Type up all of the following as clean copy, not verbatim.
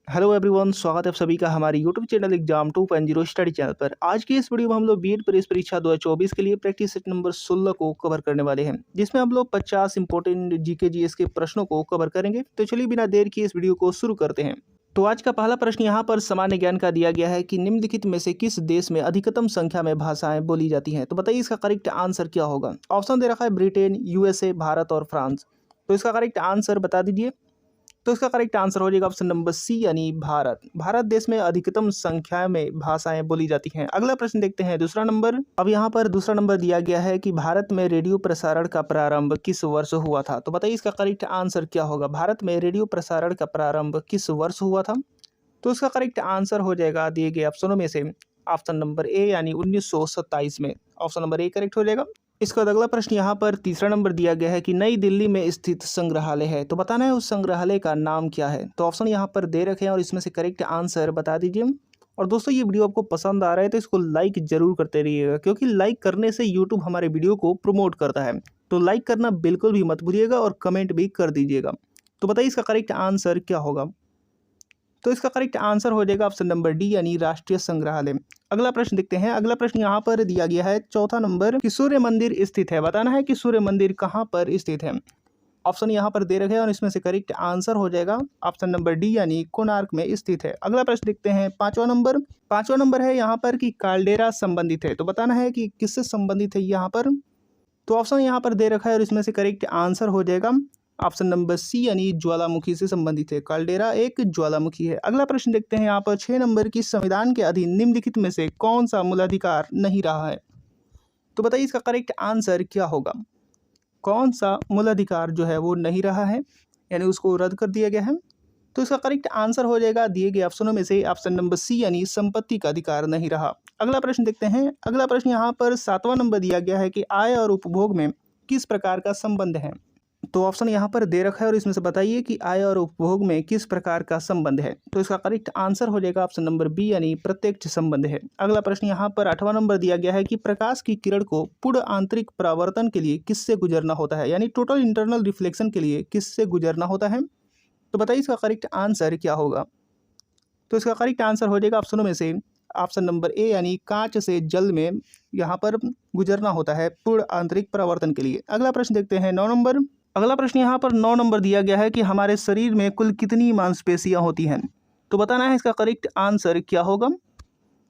Hello everyone, स्वागत है आप सभी का हमारे YouTube channel exam 2.0 study channel पर। आज की इस वीडियो में हम लोग बीएड प्रवेश परीक्षा 2024 के लिए प्रैक्टिस सेट नंबर 16 को कवर करने वाले हैं, जिसमें हम लोग 50 इंपॉर्टेंट जीके जीएस के प्रश्नों को कवर करेंगे। तो चलिए बिना देर किए इस वीडियो को शुरू करते हैं। तो आज का पहला प्रश्न यहाँ पर सामान्य ज्ञान का दिया गया है कि निम्नलिखित में से किस देश में अधिकतम संख्या में भाषाएं बोली जाती हैं। तो बताइए इसका करेक्ट आंसर क्या होगा। ऑप्शन दे रखा है ब्रिटेन, यूएसए, भारत और फ्रांस। तो इसका करेक्ट आंसर बता दीजिए। तो इसका करेक्ट आंसर हो जाएगा ऑप्शन नंबर सी यानी भारत। भारत देश में अधिकतम संख्या में भाषाएं बोली जाती हैं। अगला प्रश्न देखते हैं दूसरा नंबर। अब यहाँ पर दूसरा नंबर दिया गया है कि भारत में रेडियो प्रसारण का प्रारंभ किस वर्ष हुआ था। तो बताइए इसका करेक्ट आंसर क्या होगा। भारत में रेडियो प्रसारण का प्रारंभ किस वर्ष हुआ था। तो इसका करेक्ट आंसर हो जाएगा दिए गए ऑप्शनों में से ऑप्शन नंबर ए यानी 1927 में। ऑप्शन नंबर ए करेक्ट हो जाएगा। इसका अगला प्रश्न यहाँ पर तीसरा नंबर दिया गया है कि नई दिल्ली में स्थित संग्रहालय है। तो बताना है उस संग्रहालय का नाम क्या है। तो ऑप्शन यहाँ पर दे रखे हैं और इसमें से करेक्ट आंसर बता दीजिए। और दोस्तों ये वीडियो आपको पसंद आ रहा है तो इसको लाइक जरूर करते रहिएगा, क्योंकि लाइक करने से यूट्यूब हमारे वीडियो को प्रमोट करता है। तो लाइक करना बिल्कुल भी मत भूलिएगा और कमेंट भी कर दीजिएगा। तो बताइए इसका करेक्ट आंसर क्या होगा। तो इसका करेक्ट आंसर हो जाएगा ऑप्शन नंबर डी यानी राष्ट्रीय संग्रहालय। अगला प्रश्न देखते हैं। अगला प्रश्न यहाँ पर दिया गया है चौथा नंबर कि सूर्य मंदिर स्थित है। बताना है कि सूर्य मंदिर कहाँ पर स्थित है। ऑप्शन यहाँ पर दे रखे हैं और इसमें से करेक्ट आंसर हो जाएगा ऑप्शन नंबर डी यानी कोणार्क में स्थित है। अगला प्रश्न देखते हैं पांचवा नंबर। पांचवा नंबर है यहाँ पर कि काल्डेरा संबंधित है। तो बताना है कि किससे संबंधित है यहाँ पर। तो ऑप्शन यहाँ पर दे रखा है और इसमें से करेक्ट आंसर हो जाएगा ऑप्शन नंबर सी यानी ज्वालामुखी से संबंधित है। काल्डेरा एक ज्वालामुखी है। अगला प्रश्न देखते हैं यहाँ पर 6 नंबर की संविधान के अधीन निम्नलिखित में से कौन सा मूलाधिकार नहीं रहा है। तो बताइए इसका करेक्ट आंसर क्या होगा। कौन सा मूलाधिकार जो है वो नहीं रहा है, यानी उसको रद्द कर दिया गया है। तो इसका करेक्ट आंसर हो जाएगा दिए गए ऑप्शनों में से ऑप्शन नंबर सी यानी संपत्ति का अधिकार नहीं रहा। अगला प्रश्न देखते हैं। अगला प्रश्न यहाँ पर 7वां नंबर दिया गया है कि आय और उपभोग में किस प्रकार का संबंध है। तो ऑप्शन यहाँ पर दे रखा है और इसमें से बताइए कि आय और उपभोग में किस प्रकार का संबंध है। तो इसका करेक्ट आंसर हो जाएगा ऑप्शन नंबर बी यानी प्रत्यक्ष संबंध है। अगला प्रश्न यहाँ पर 8वां नंबर दिया गया है कि प्रकाश की किरण को पूर्ण आंतरिक परावर्तन के लिए किससे गुजरना होता है, यानी टोटल इंटरनल रिफ्लेक्शन के लिए किससे गुजरना होता है। तो बताइए इसका करेक्ट आंसर क्या होगा। तो इसका करेक्ट आंसर हो जाएगा ऑप्शनों में से ऑप्शन नंबर ए यानी कांच से जल में यहाँ पर गुजरना होता है पूर्ण आंतरिक परावर्तन के लिए। अगला प्रश्न देखते हैं 9 नंबर। अगला प्रश्न यहाँ पर 9 नंबर दिया गया है कि हमारे शरीर में कुल कितनी मांसपेशियाँ होती हैं। तो बताना है इसका करेक्ट आंसर क्या होगा।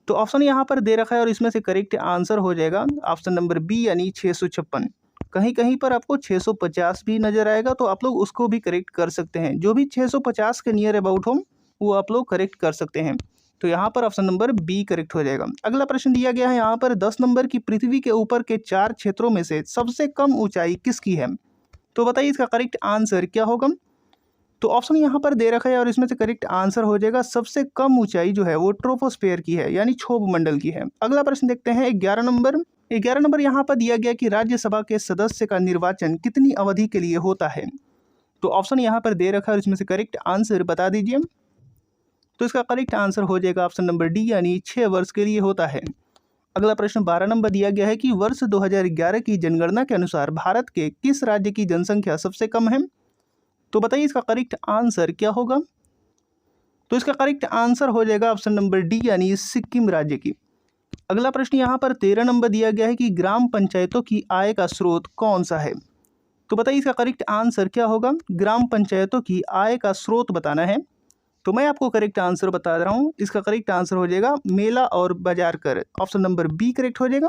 तो ऑप्शन यहाँ पर दे रखा है और इसमें से करेक्ट आंसर हो जाएगा ऑप्शन नंबर बी यानी 656। कहीं कहीं पर आपको 650 भी नजर आएगा, तो आप लोग उसको भी करेक्ट कर सकते हैं। जो भी 650 के नियर अबाउट हो वो आप लोग करेक्ट कर सकते हैं। तो यहाँ पर ऑप्शन नंबर बी करेक्ट हो जाएगा। अगला प्रश्न दिया गया है यहाँ पर 10 नंबर की पृथ्वी के ऊपर के 4 क्षेत्रों में से सबसे कम ऊंचाई किसकी है। तो बताइए इसका करेक्ट आंसर क्या होगा। तो ऑप्शन यहाँ पर दे रखा है और इसमें से करेक्ट आंसर हो जाएगा सबसे कम ऊंचाई जो है वो ट्रोपोस्फेयर की है, यानी क्षोभ मंडल की है। अगला प्रश्न देखते हैं 11 नंबर। 11 नंबर यहाँ पर दिया गया कि राज्यसभा के सदस्य का निर्वाचन कितनी अवधि के लिए होता है। तो ऑप्शन यहाँ पर दे रखा है और इसमें से करेक्ट आंसर बता दीजिए। तो इसका करेक्ट आंसर हो जाएगा ऑप्शन नंबर डी यानी 6 वर्ष के लिए होता है। अगला प्रश्न 12 नंबर दिया गया है कि वर्ष 2011 की जनगणना के अनुसार भारत के किस राज्य की जनसंख्या सबसे कम है। तो बताइए इसका करेक्ट आंसर क्या होगा। तो इसका करेक्ट आंसर हो जाएगा ऑप्शन नंबर डी यानी सिक्किम राज्य की। अगला प्रश्न यहाँ पर 13 नंबर दिया गया है कि ग्राम पंचायतों की आय का स्रोत कौन सा है। तो बताइए इसका करेक्ट आंसर क्या होगा। ग्राम पंचायतों की आय का स्रोत बताना है। तो मैं आपको करेक्ट आंसर बता रहा हूँ। इसका करेक्ट आंसर हो जाएगा मेला और बाजार कर। ऑप्शन नंबर बी करेक्ट हो जाएगा।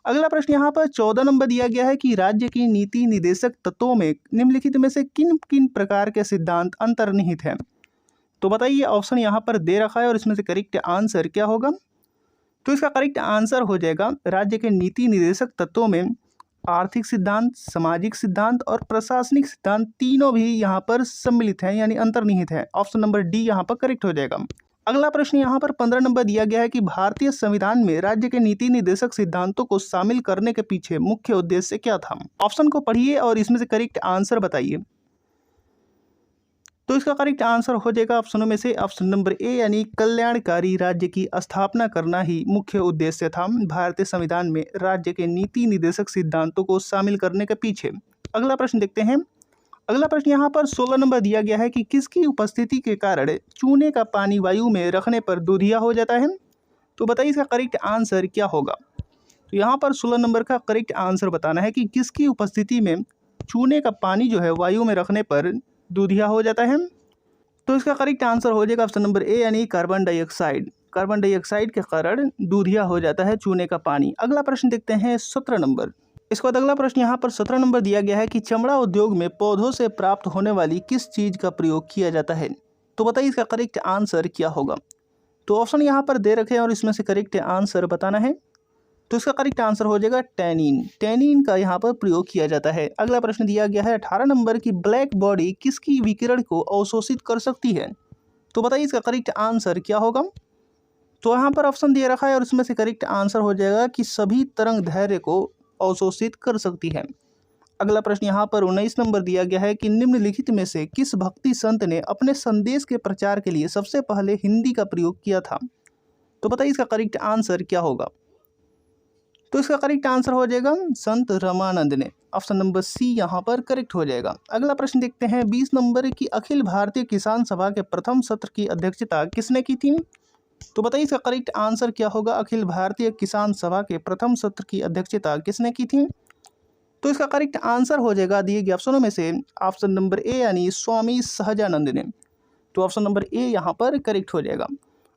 अगला प्रश्न यहाँ पर 14 नंबर दिया गया है कि राज्य की नीति निर्देशक तत्वों में निम्नलिखित में से किन किन प्रकार के सिद्धांत अंतर्निहित हैं। तो बताइए ऑप्शन यहाँ पर दे रखा है और इसमें से करेक्ट आंसर क्या होगा। तो इसका करेक्ट आंसर हो जाएगा राज्य के नीति निर्देशक तत्वों में आर्थिक सिद्धांत, सामाजिक सिद्धांत और प्रशासनिक सिद्धांत तीनों भी यहाँ पर सम्मिलित हैं, यानी अंतर्निहित है। ऑप्शन नंबर डी यहाँ पर करेक्ट हो जाएगा। अगला प्रश्न यहाँ पर 15 नंबर दिया गया है कि भारतीय संविधान में राज्य के नीति निर्देशक सिद्धांतों को शामिल करने के पीछे मुख्य उद्देश्य क्या था। ऑप्शन को पढ़िए और इसमें से करेक्ट आंसर बताइए। तो इसका करेक्ट आंसर हो जाएगा ऑप्शनों में से ऑप्शन नंबर ए यानी कल्याणकारी राज्य की स्थापना करना ही मुख्य उद्देश्य था भारतीय संविधान में राज्य के नीति निर्देशक सिद्धांतों को शामिल करने के पीछे। अगला प्रश्न देखते हैं। अगला प्रश्न यहाँ पर 16 नंबर दिया गया है कि किसकी उपस्थिति के कारण चूने का पानी वायु में रखने पर दूधिया हो जाता है। तो बताइए इसका करेक्ट आंसर क्या होगा। तो यहाँ पर 16 नंबर का करेक्ट आंसर बताना है कि किसकी उपस्थिति में चूने का पानी जो है वायु में रखने पर दूधिया हो जाता है। तो इसका करेक्ट आंसर हो जाएगा ऑप्शन नंबर ए यानी कार्बन डाइऑक्साइड। कार्बन डाइऑक्साइड के कारण दूधिया हो जाता है चूने का पानी। अगला प्रश्न देखते हैं 17 नंबर। इसके बाद अगला प्रश्न यहाँ पर 17 नंबर दिया गया है कि चमड़ा उद्योग में पौधों से प्राप्त होने वाली किस चीज़ का प्रयोग किया जाता है। तो बताइए इसका करेक्ट आंसर क्या होगा। तो ऑप्शन यहाँ पर दे रखे हैं और इसमें से करेक्ट आंसर बताना है। तो इसका करेक्ट आंसर हो जाएगा टैनिन। टैनिन का यहाँ पर प्रयोग किया जाता है। अगला प्रश्न दिया गया है 18 नंबर की ब्लैक बॉडी किसकी विकिरण को अवशोषित कर सकती है। तो बताइए इसका करेक्ट आंसर क्या होगा। तो यहाँ पर ऑप्शन दिया रखा है और इसमें से करेक्ट आंसर हो जाएगा कि सभी तरंग दैर्ध्य को अवशोषित कर सकती है। अगला प्रश्न यहाँ पर 19 नंबर दिया गया है कि निम्नलिखित में से किस भक्ति संत ने अपने संदेश के प्रचार के लिए सबसे पहले हिंदी का प्रयोग किया था। तो बताइए इसका करेक्ट आंसर क्या होगा। तो इसका करेक्ट आंसर हो जाएगा संत रामानंद ने। ऑप्शन नंबर सी यहाँ पर करेक्ट हो जाएगा। अगला प्रश्न देखते हैं 20 नंबर की अखिल भारतीय किसान सभा के प्रथम सत्र की अध्यक्षता किसने की थी। तो बताइए इसका करेक्ट आंसर क्या होगा। अखिल भारतीय किसान सभा के प्रथम सत्र की अध्यक्षता किसने की थी। तो इसका करेक्ट आंसर हो जाएगा दिए गए ऑप्शनों में से ऑप्शन नंबर ए यानी स्वामी सहजानंद ने। तो ऑप्शन नंबर ए यहाँ पर करेक्ट हो जाएगा।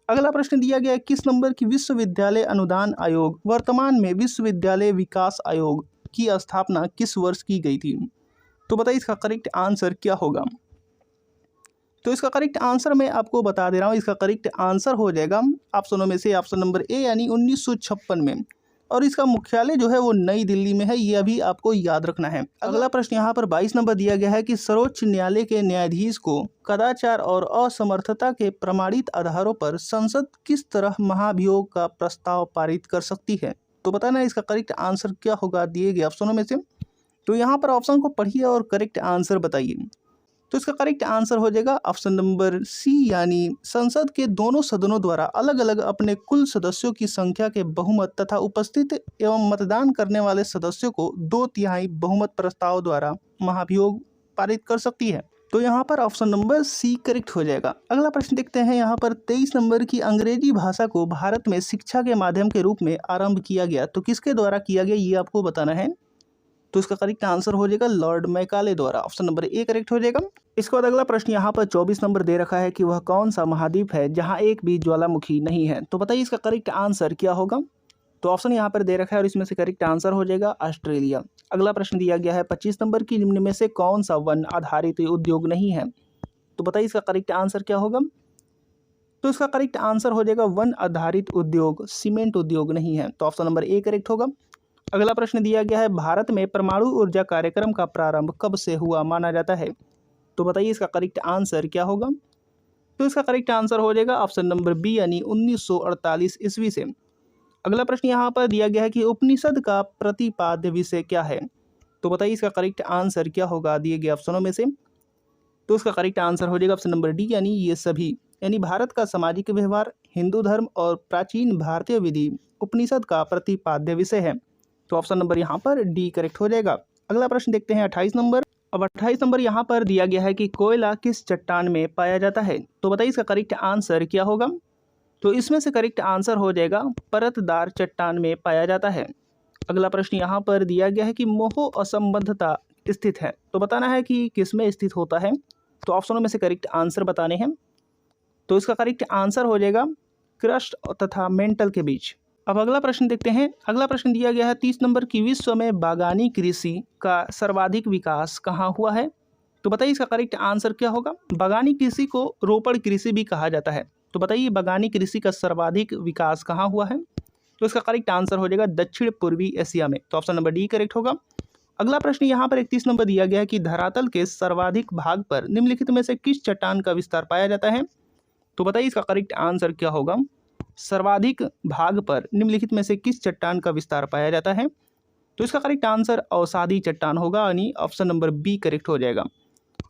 अगला प्रश्न दिया गया है किस नंबर की विश्वविद्यालय अनुदान आयोग वर्तमान में विश्वविद्यालय विकास आयोग की स्थापना किस वर्ष की गई थी। तो बताइए इसका करेक्ट आंसर क्या होगा। तो इसका करेक्ट आंसर मैं आपको बता दे रहा हूँ। इसका करेक्ट आंसर हो जाएगा ऑप्शनों में से ऑप्शन नंबर ए यानी 1956 में। और इसका मुख्यालय जो है वो नई दिल्ली में है, ये अभी आपको याद रखना है। अगला प्रश्न यहाँ पर 22 नंबर दिया गया है कि सर्वोच्च न्यायालय के न्यायाधीश को कदाचार और असमर्थता के प्रमाणित आधारों पर संसद किस तरह महाभियोग का प्रस्ताव पारित कर सकती है। तो बताना इसका करेक्ट आंसर क्या होगा दिए गए ऑप्शनों में से। तो यहाँ पर ऑप्शन को पढ़िए और करेक्ट आंसर बताइए। तो इसका करेक्ट आंसर हो जाएगा ऑप्शन नंबर सी यानी संसद के दोनों सदनों द्वारा अलग अलग अपने कुल सदस्यों की संख्या के बहुमत तथा उपस्थित एवं मतदान करने वाले सदस्यों को 2/3 बहुमत प्रस्ताव द्वारा महाभियोग पारित कर सकती है। तो यहाँ पर ऑप्शन नंबर सी करेक्ट हो जाएगा। अगला प्रश्न देखते हैं यहाँ पर 23 नंबर की अंग्रेजी भाषा को भारत में शिक्षा के माध्यम के रूप में आरंभ किया गया तो किसके द्वारा किया गया ये आपको बताना है। तो इसका करेक्ट आंसर हो जाएगा लॉर्ड मैकाले द्वारा। ऑप्शन नंबर ए करेक्ट हो जाएगा। इसके बाद अगला प्रश्न यहाँ पर 24 नंबर दे रखा है कि वह कौन सा महाद्वीप है जहाँ एक भी ज्वालामुखी नहीं है। तो बताइए इसका करेक्ट आंसर क्या होगा। तो ऑप्शन यहाँ पर दे रखा है और इसमें से करेक्ट आंसर हो जाएगा ऑस्ट्रेलिया। अगला प्रश्न दिया गया है 25 नंबर की निम्न में से कौन सा वन आधारित उद्योग नहीं है। तो बताइए इसका करेक्ट आंसर क्या होगा। तो इसका करेक्ट आंसर हो जाएगा वन आधारित उद्योग सीमेंट उद्योग नहीं है। तो ऑप्शन नंबर ए करेक्ट होगा। अगला प्रश्न दिया गया है भारत में परमाणु ऊर्जा कार्यक्रम का प्रारंभ कब से हुआ माना जाता है। तो बताइए इसका करेक्ट आंसर क्या होगा। तो इसका करेक्ट आंसर हो जाएगा ऑप्शन नंबर बी यानी 1948 ईस्वी से। अगला प्रश्न यहाँ पर दिया गया है कि उपनिषद का प्रतिपाद्य विषय क्या है। तो बताइए इसका करेक्ट आंसर क्या होगा दिए गए ऑप्शनों में से। तो इसका करेक्ट आंसर हो जाएगा ऑप्शन नंबर डी यानी ये सभी। यानी भारत का सामाजिक व्यवहार, हिंदू धर्म और प्राचीन भारतीय विधि उपनिषद का प्रतिपाद्य विषय है। तो ऑप्शन नंबर यहाँ पर डी करेक्ट हो जाएगा। अगला प्रश्न देखते हैं 28 नंबर। अब 28 नंबर यहाँ पर दिया गया है कि कोयला किस चट्टान में पाया जाता है। तो बताइए इसका करेक्ट आंसर क्या होगा। तो इसमें से करेक्ट आंसर हो जाएगा परतदार चट्टान में पाया जाता है। अगला प्रश्न यहाँ पर दिया गया है कि मोह असंबद्धता स्थित है। तो बताना है कि किस में स्थित होता है। तो ऑप्शनों में से करेक्ट आंसर बताने हैं। तो इसका करेक्ट आंसर हो जाएगा क्रस्ट तथा मेंटल के बीच। अब अगला प्रश्न देखते हैं। अगला प्रश्न दिया गया है 30 नंबर की विश्व में बागानी कृषि का सर्वाधिक विकास कहाँ हुआ है। तो बताइए इसका करेक्ट आंसर क्या होगा। बागानी कृषि को रोपड़ कृषि भी कहा जाता है। तो बताइए बागानी कृषि का सर्वाधिक विकास कहाँ हुआ है। तो इसका करेक्ट आंसर हो जाएगा दक्षिण पूर्वी एशिया में। तो ऑप्शन नंबर डी करेक्ट होगा। अगला प्रश्न यहाँ पर 31 नंबर दिया गया है कि धरातल के सर्वाधिक भाग पर निम्नलिखित में से किस चट्टान का विस्तार पाया जाता है। तो बताइए इसका करेक्ट आंसर क्या होगा। सर्वाधिक भाग पर निम्नलिखित में से किस चट्टान का विस्तार पाया जाता है। तो इसका करेक्ट आंसर अवसादी चट्टान होगा यानी ऑप्शन नंबर बी करेक्ट हो जाएगा।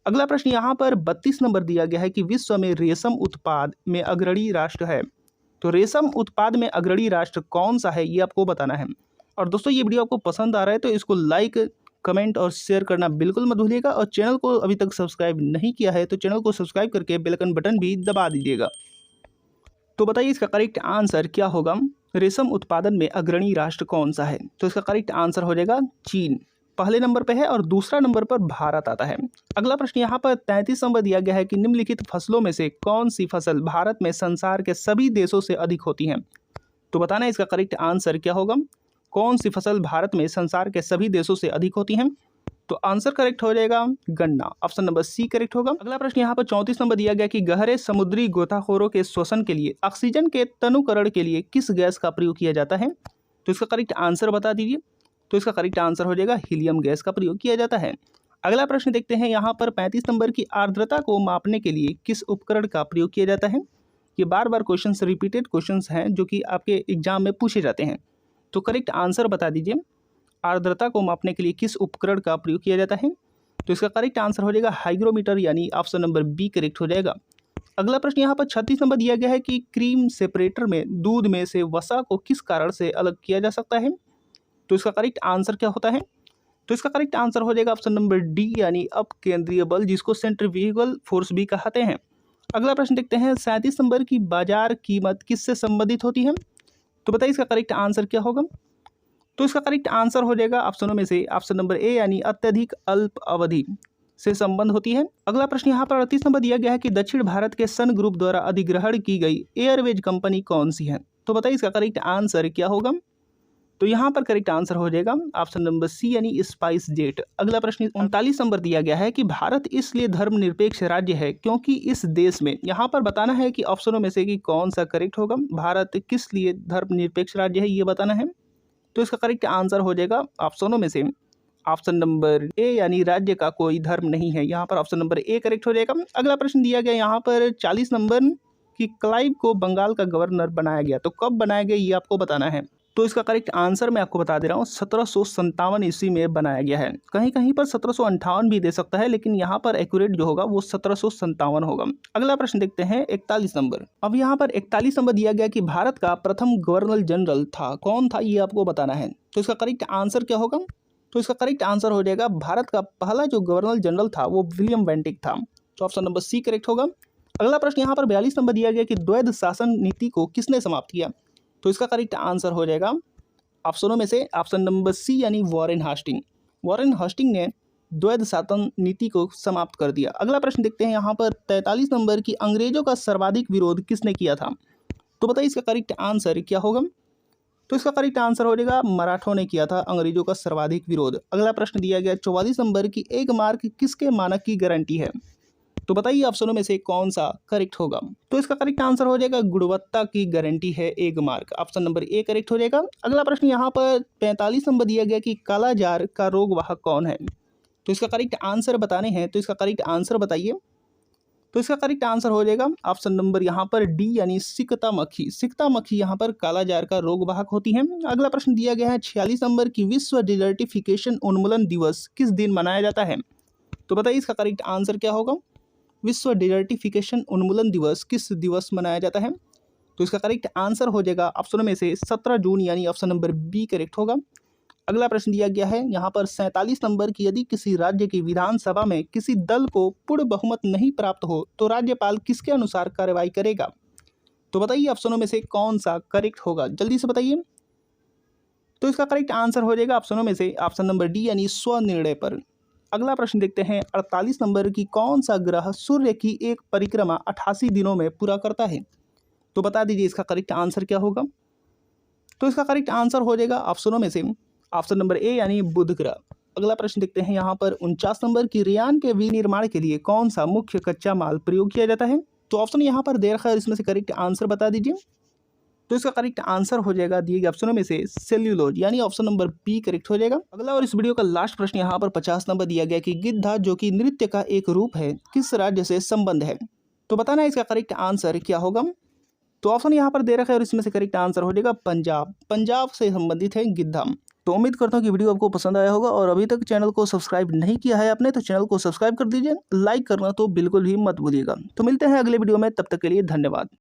अगला प्रश्न यहाँ पर 32 नंबर दिया गया है कि विश्व में रेशम उत्पाद में अग्रणी राष्ट्र है। तो रेशम उत्पाद में अग्रणी राष्ट्र कौन सा है ये आपको बताना है। और दोस्तों ये वीडियो आपको पसंद आ रहा है तो इसको लाइक कमेंट और शेयर करना बिल्कुल मत भूलिएगा और चैनल को अभी तक सब्सक्राइब नहीं किया है तो चैनल को सब्सक्राइब करके बेल आइकन बटन भी दबा दीजिएगा। तो बताइए इसका करेक्ट आंसर क्या होगा। रेशम उत्पादन में अग्रणी राष्ट्र कौन सा है? तो इसका करेक्ट आंसर हो जाएगा चीन, पहले नंबर पे है और दूसरा नंबर पर भारत आता है। अगला प्रश्न यहाँ पर 33 नंबर दिया गया है कि निम्नलिखित फसलों में से कौन सी फसल भारत में संसार के सभी देशों से अधिक होती है? तो बताना इसका करेक्ट आंसर क्या होगा। कौन सी फसल भारत में संसार के सभी देशों से अधिक होती है? तो आंसर करेक्ट हो जाएगा गन्ना, ऑप्शन नंबर सी करेक्ट होगा। अगला प्रश्न यहाँ पर 34 नंबर दिया गया कि गहरे समुद्री गोताखोरों के श्वसन के लिए ऑक्सीजन के तनुकरण के लिए किस गैस का प्रयोग किया जाता है? तो इसका करेक्ट आंसर बता दीजिए। तो इसका करेक्ट आंसर हो जाएगा हीलियम गैस का प्रयोग किया जाता है। अगला प्रश्न देखते हैं यहाँ पर 35 नंबर की आर्द्रता को मापने के लिए किस उपकरण का प्रयोग किया जाता है? ये बार बार क्वेश्चन रिपीटेड क्वेश्चन हैं जो कि आपके एग्जाम में पूछे जाते हैं। तो करेक्ट आंसर बता दीजिए, आर्द्रता को मापने के लिए किस उपकरण का प्रयोग किया जाता है? तो इसका करेक्ट आंसर हो जाएगा हाइग्रोमीटर, यानी ऑप्शन नंबर बी करेक्ट हो जाएगा। अगला प्रश्न यहाँ पर 36 नंबर दिया गया है कि क्रीम सेपरेटर में दूध में से वसा को किस कारण से अलग किया जा सकता है? तो इसका करेक्ट आंसर क्या होता है? तो इसका करेक्ट आंसर हो जाएगा ऑप्शन नंबर डी, यानी अपकेंद्रीय बल, जिसको सेंट्रीफ्यूगल फोर्स भी कहते हैं। अगला प्रश्न देखते हैं 37 नंबर की बाजार कीमत किससे संबंधित होती है? तो बताइए इसका करेक्ट आंसर क्या होगा। तो इसका करेक्ट आंसर हो जाएगा ऑप्शनों में से ऑप्शन नंबर ए, यानी अत्यधिक अल्प अवधि से संबंध होती है। अगला प्रश्न यहाँ पर 38 नंबर दिया गया है कि दक्षिण भारत के सन ग्रुप द्वारा अधिग्रहण की गई एयरवेज कंपनी कौन सी है? तो बताइए इसका करेक्ट आंसर क्या होगा। तो यहाँ पर करेक्ट आंसर हो जाएगा ऑप्शन नंबर सी, यानी स्पाइस जेट। अगला प्रश्न 39 नंबर दिया गया है कि भारत इसलिए धर्मनिरपेक्ष राज्य है क्योंकि इस देश में, यहाँ पर बताना है कि ऑप्शनों में से कि कौन सा करेक्ट होगा। भारत किस लिए धर्मनिरपेक्ष राज्य है ये बताना है। तो इसका करेक्ट आंसर हो जाएगा ऑप्शनों में से ऑप्शन नंबर ए, यानी राज्य का कोई धर्म नहीं है। यहाँ पर ऑप्शन नंबर ए करेक्ट हो जाएगा। अगला प्रश्न दिया गया यहाँ पर 40 नंबर कि क्लाइव को बंगाल का गवर्नर बनाया गया, तो कब बनाया गया ये आपको बताना है। तो इसका करेक्ट आंसर मैं आपको बता दे रहा हूँ, 1757 ईस्वी में बनाया गया है। कहीं कहीं पर 1758 भी दे सकता है, लेकिन यहाँ पर एक्यूरेट जो होगा वो 1757 होगा। अगला प्रश्न देखते हैं 41 नंबर। अब यहाँ पर 41 नंबर दिया गया कि भारत का प्रथम गवर्नर जनरल था, कौन था ये आपको बताना है। तो इसका करेक्ट आंसर क्या होगा। तो इसका करेक्ट आंसर हो जाएगा भारत का पहला जो गवर्नर जनरल था वो विलियम बेंटिक था। तो ऑप्शन नंबर सी करेक्ट होगा। अगला प्रश्न यहाँ पर 42 नंबर दिया गया कि द्वैध शासन नीति को किसने समाप्त किया? तो इसका करेक्ट आंसर हो जाएगा ऑप्शनों में से ऑप्शन नंबर सी, यानी वॉरेन हास्टिंग। वॉरेन हास्टिंग ने द्वैध शासन नीति को समाप्त कर दिया। अगला प्रश्न देखते हैं यहाँ पर 43 नंबर की अंग्रेजों का सर्वाधिक विरोध किसने किया था? तो बताइए इसका करेक्ट आंसर क्या होगा। तो इसका करेक्ट आंसर हो जाएगा मराठों ने किया था अंग्रेजों का सर्वाधिक विरोध। अगला प्रश्न दिया गया 44 नंबर की एक मार्क किसके मानक की गारंटी है? तो बताइए ऑप्शनों में से कौन सा करेक्ट होगा। तो इसका करेक्ट आंसर हो जाएगा गुणवत्ता की गारंटी है एक mark, option number A correct हो जाएगा। अगला प्रश्न यहाँ पर 45 नंबर दिया गया कि कालाजार का रोग वाहक कौन है? तो इसका करेक्ट आंसर बताने हैं, तो इसका करेक्ट आंसर बताइए। तो इसका करेक्ट आंसर हो जाएगा ऑप्शन नंबर यहाँ पर डी, यानी सिकता मक्खी। सिकता मक्खी यहाँ पर कालाजार का रोग वाहक होती है। अगला प्रश्न दिया गया है 46 नंबर की विश्व डिजर्टिफिकेशन उन्मूलन दिवस किस दिन मनाया जाता है? तो बताइए इसका करेक्ट आंसर क्या होगा। विश्व डिजर्टिफिकेशन उन्मूलन दिवस किस दिवस मनाया जाता है? तो इसका करेक्ट आंसर हो जाएगा ऑप्शनों में से 17 जून, यानी ऑप्शन नंबर बी करेक्ट होगा। अगला प्रश्न दिया गया है यहाँ पर 47 नंबर की यदि किसी राज्य की विधानसभा में किसी दल को पूर्ण बहुमत नहीं प्राप्त हो तो राज्यपाल किसके अनुसार कार्रवाई करेगा? तो बताइए ऑप्शनों में से कौन सा करेक्ट होगा, जल्दी से बताइए। तो इसका करेक्ट आंसर हो जाएगा ऑप्शनों में से ऑप्शन नंबर डी, यानी स्वनिर्णय पर। अगला प्रश्न देखते हैं 48 नंबर की कौन सा ग्रह सूर्य की एक परिक्रमा 88 दिनों में पूरा करता है? तो बता दीजिए इसका करेक्ट आंसर क्या होगा। तो इसका करेक्ट आंसर हो जाएगा ऑप्शनों में से ऑप्शन नंबर ए, यानी बुध ग्रह। अगला प्रश्न देखते हैं यहाँ पर 49 नंबर की रेयान के विनिर्माण के लिए कौन सा मुख्य कच्चा माल प्रयोग किया जाता है? तो ऑप्शन यहाँ पर दे रखा है, इसमें से करेक्ट आंसर बता दीजिए। तो इसका करेक्ट आंसर हो जाएगा दिए गए ऑप्शनों में से सेल्यूलोज, यानी ऑप्शन नंबर बी करेक्ट हो जाएगा। अगला और इस वीडियो का लास्ट प्रश्न यहाँ पर 50 नंबर दिया गया कि गिद्धा जो कि नृत्य का एक रूप है किस राज्य से संबंध है? तो बताना है इसका करेक्ट आंसर क्या होगा। तो ऑप्शन यहाँ पर दे रखा है और इसमें से करेक्ट आंसर हो जाएगा पंजाब। पंजाब से संबंधित है गिद्धा। तो उम्मीद करता हूँ कि वीडियो आपको पसंद आया होगा और अभी तक चैनल को सब्सक्राइब नहीं किया है आपने तो चैनल को सब्सक्राइब कर दीजिए, लाइक करना तो बिल्कुल भी मत भूलिएगा। तो मिलते हैं अगले वीडियो में, तब तक के लिए धन्यवाद।